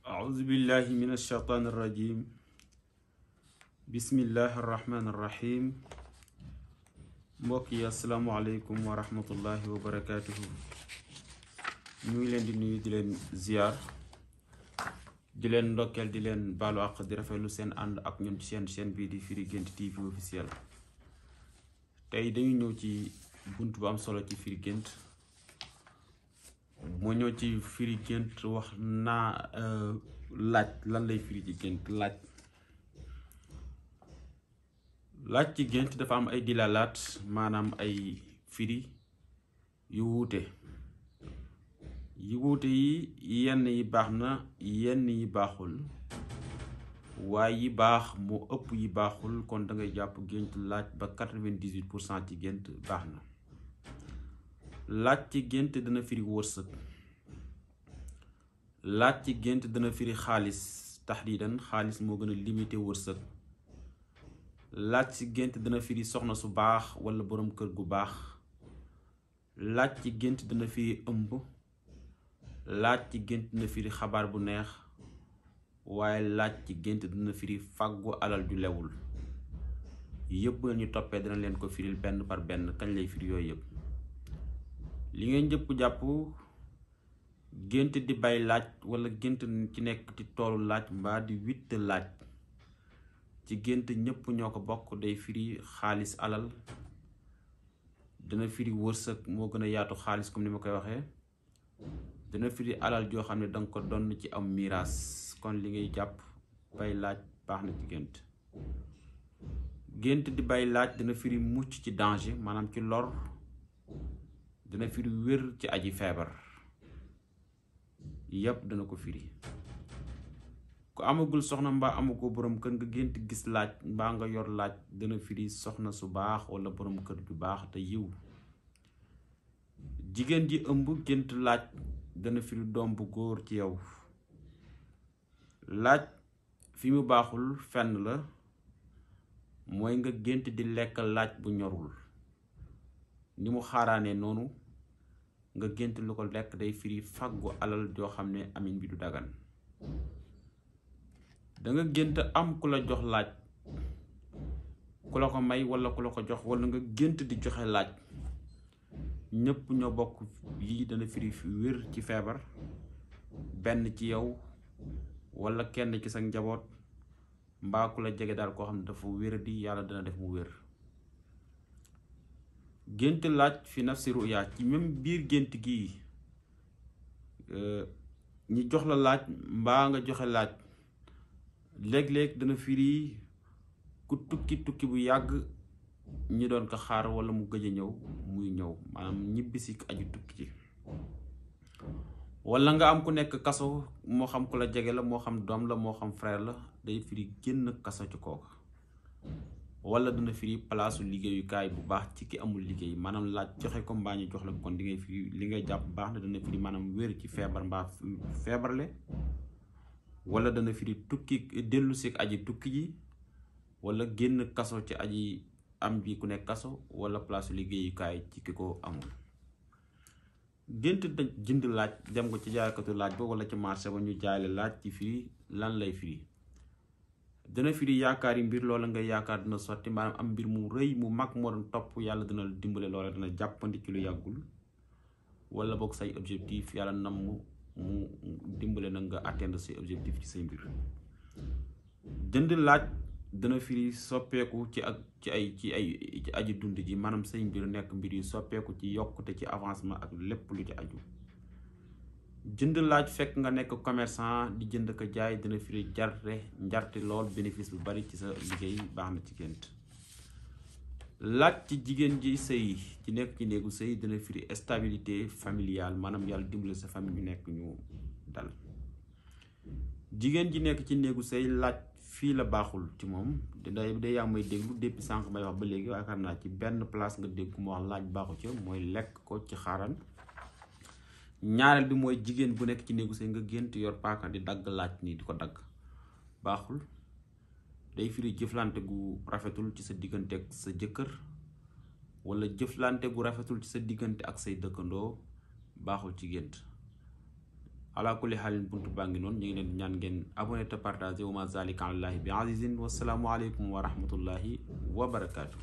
أعوذ بالله من الشيطان الرجيم بسم الله الرحمن الرحيم mbokk yi asalaamaaleykum wa rahmatullahi wa barakaatuhu. ñu ngi leen di nuyu di leen ziar di leen ndokkeel di leen baalu àq di rafetlu seen ànd ak ñun ci seen chaîne bii di Firi Guent TV officiel. tey dañu ñëw ci bunt bu am solo ci Firi Guent. moo ñëw ci Firi Guent wax naa laaj lan lay firi ci gént. laaj ci gént dafa am ay dilalaat maanaam ay firi yu wuute yi yenn yi baax na yenn yi baaxul waaye yi baax moo ëpp yi baaxul kon da ngay jàpp gént laaj ba 98% ci gént baax na. laaj ci gént dana firi wërsëg. laaj ci gént dana firi xaalis taxdiidan xaalis moo gën a limité wërsëg. laaj ci gént dana firi soxna su baax wala boroom kër gu baax. laaj ci gént dana firi ëmb. laaj ci gént dana firi xabaar bu neex waaye laaj ci gént dana firi fàggu alal ju lewul. yëpp ñu toppee dana leen ko firil benn par benn kañ lay firi yooyu yëpp. li ngeen njëkk jàpp gént di bay laaj wala gént ci nekk ci toolu laaj mbaa di witt laaj ci gént ñëpp ñoo ko bokk day firi xaalis alal. dana firi wërsëg moo gën a yaatu xaalis comme ni ma koy waxee. dana firi alal joo xam ne danga ko donn ci am miraas kon li ngay jàpp bay laaj baax na ci gént. gént di bay laaj dana firi mucc ci danger maanaam ci lor. dana firi wér ci aji feebar yépp dana ko firi. ku amagul soxna mbaa amagoo borom kër nga gént gis laaj mbaa nga yor laaj dana firi soxna su baax wala borom kër ju baax te yiw. jigéen ji ëmb gént laaj dana firi doom bu góor ci yow. laaj fi mu baaxul fenn la mooy nga gént di lekk laaj bu ñorul ni mu xaaraanee noonu nga gént lu ko lekk day firi fàggu alal joo xam ne amin bi du dagan. danga gént am ku la jox laaj ku la ko may wala ku la ko jox wala nga gént di joxe laaj ñépp ñoo bokk yi dana firi wér ci feebar benn ci yow wala kenn ci sa njaboot mbaa ku la jege daal koo xam ne dafa wér di yàlla dana def mu wér. gént laaj fi nafsi ruya ci même biir gént gii ñi jox la laaj mbaa nga joxe laaj léeg-léeg dana firi ku tukki bu yàgg ñi doon ko xaar wala mu gëj a ñëw muy ñëw maanaam ñibbisi aju tukki ci. wala nga am ku nekk kaso moo xam ku la jege la moo xam doom la moo xam frère la day firi génn kaso ci kooka. wala dana firi palaasu liggéeyukaay bu baax ci ki amul liggéey maanaam laaj joxe ko mbaa ñu jox la kon di ngay firi li ngay jàpp baax na dana firi maanaam wér ci feebar mbaa feebarle. wala dana firi tukki dellu si aji tukki ji wala génn kaso ci aji am bi ku nekk kaso wala palaasu liggéeyukaay ci ki ko amul. gént jënd laaj dem ko ci jaaykatu laaj ba wala ci marché ba ñu jaay la laaj ci firi lan lay firi. dana firi yaakaar yi mbir loola nga yaakaar dina sotti maanaam am mbir mu rëy mu mag moo doon topp yàlla dina la dimbale loola dina jàppandi ci lu yàggul wala boog say objectif yàlla nam mu dimbale na nga atteindre say objectif ci say mbir. jënd laaj dana firi soppeeku ci aji dund ji maanaam say mbir nekk mbir yu soppeeku ci yokkute ci avancement ak lépp lu ci aju. jënd laaj fekk nga nekk commerçant di jënd ko jaay dina firi njarte lool bénéfice bu bari ci sa liggéey baax na ci gént. laaj ci jigéen ji sëy ci nekk ci néegu sëy dina firi stabilité familiale maanaam yàlla dimbale sa famille ñu nekk ñu dal. jigéen ji nekk ci néegu sëy laaj fii la baaxul ci moom day yaa may déglu depuis sànq may wax ba léegi yaakaar naa ci benn place nga dégg mu wax laaj baaxu ci mooy lekk ko ci xaaran. ñaareel bi mooy jigéen bu nekk ci néegu sëy nga gént yor paaka di dagg laaj nii di ko dagg baaxul. day firi jëflante gu rafetul ci sa diggante ak sa jëkkër wala jëflante gu rafetul ci sa diggante ak say dëkkandoo baaxul ci gént. ala kulli xaalin buntu baa ngi noonu ñu ngi leen ñaan ngeen abonné te partagé wa ma zalika alallahi bi azizin wasalaamu aleykum wa rahmatullahi wa barakaatu.